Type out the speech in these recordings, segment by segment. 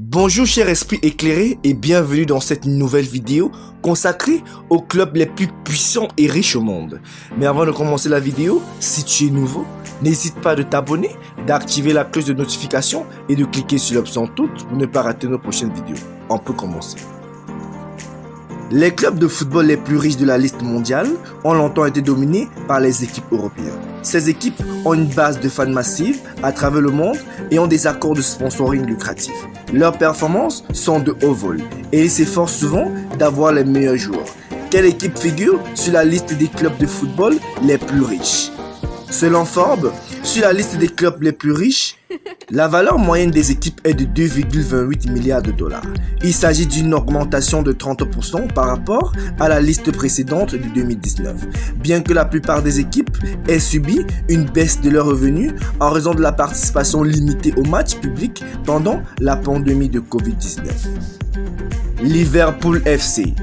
Bonjour chers esprits éclairés et bienvenue dans cette nouvelle vidéo consacrée aux clubs les plus puissants et riches au monde. Mais avant de commencer la vidéo, si tu es nouveau, n'hésite pas de t'abonner, d'activer la cloche de notification et de cliquer sur l'option toutes pour ne pas rater nos prochaines vidéos. On peut commencer. Les clubs de football les plus riches de la liste mondiale ont longtemps été dominés par les équipes européennes. Ces équipes ont une base de fans massive à travers le monde et ont des accords de sponsoring lucratifs. Leurs performances sont de haut vol et ils s'efforcent souvent d'avoir les meilleurs joueurs. Quelle équipe figure sur la liste des clubs de football les plus riches? Selon Forbes, sur la liste des clubs les plus riches, la valeur moyenne des équipes est de 2,28 milliards de dollars. Il s'agit d'une augmentation de 30% par rapport à la liste précédente de 2019, bien que la plupart des équipes aient subi une baisse de leurs revenus en raison de la participation limitée aux matchs publics pendant la pandémie de Covid-19. Liverpool FC.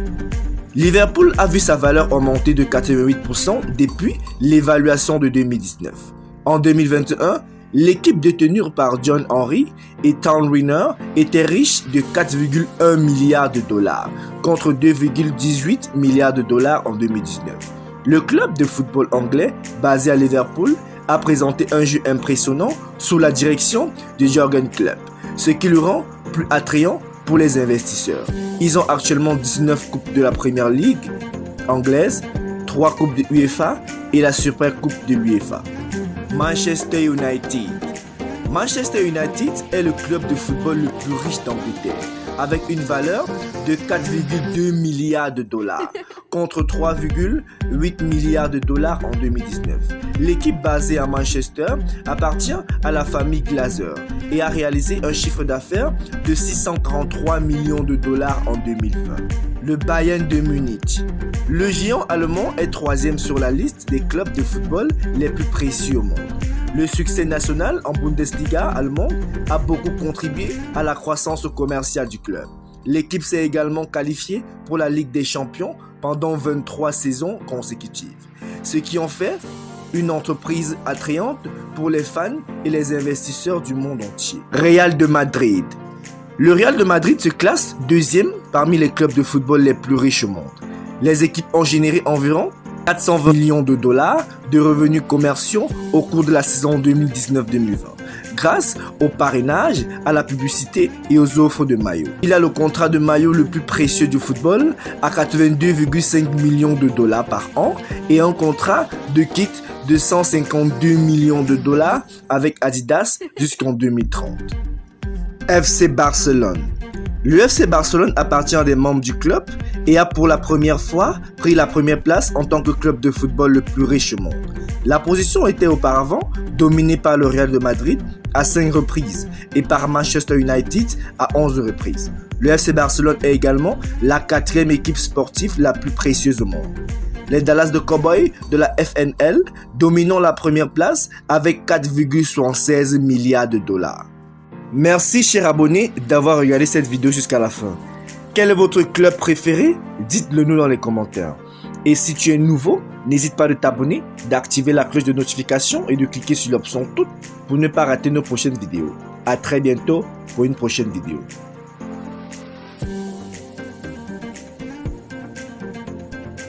Liverpool a vu sa valeur augmenter de 88% depuis l'évaluation de 2019. En 2021, l'équipe détenue par John Henry et Tom Reiner était riche de 4,1 milliards de dollars contre 2,18 milliards de dollars en 2019. Le club de football anglais basé à Liverpool a présenté un jeu impressionnant sous la direction de Jürgen Klopp, ce qui le rend plus attrayant pour les investisseurs. Ils ont actuellement 19 coupes de la Premier League anglaise, 3 coupes de UEFA et la Super Coupe de l'UEFA. Manchester United. Manchester United est le club de football le plus riche d'Angleterre, avec une valeur de 4,2 milliards de dollars contre 3,8 milliards de dollars en 2019. L'équipe basée à Manchester appartient à la famille Glazer et a réalisé un chiffre d'affaires de 643 millions de dollars en 2020. Le Bayern de Munich. Le géant allemand est troisième sur la liste des clubs de football les plus précieux au monde. Le succès national en Bundesliga allemande a beaucoup contribué à la croissance commerciale du club. L'équipe s'est également qualifiée pour la Ligue des Champions pendant 23 saisons consécutives, ce qui en fait une entreprise attrayante pour les fans et les investisseurs du monde entier. Real de Madrid. Le Real de Madrid se classe deuxième parmi les clubs de football les plus riches au monde. Les équipes ont généré environ 420 millions de dollars de revenus commerciaux au cours de la saison 2019-2020, grâce au parrainage, à la publicité et aux offres de maillots. Il a le contrat de maillot le plus précieux du football à 82,5 millions de dollars par an et un contrat de kit de 152 millions de dollars avec Adidas jusqu'en 2030. FC Barcelone. Le FC Barcelone appartient à des membres du club et a pour la première fois pris la première place en tant que club de football le plus riche au monde. La position était auparavant dominée par le Real de Madrid à 5 reprises et par Manchester United à 11 reprises. Le FC Barcelone est également la 4e équipe sportive la plus précieuse au monde. Les Dallas Cowboys de la FNL dominant la première place avec 4,76 milliards de dollars. Merci chers abonnés d'avoir regardé cette vidéo jusqu'à la fin. Quel est votre club préféré? Dites-le nous dans les commentaires. Et si tu es nouveau, n'hésite pas de t'abonner, d'activer la cloche de notification et de cliquer sur l'option toutes pour ne pas rater nos prochaines vidéos. À très bientôt pour une prochaine vidéo.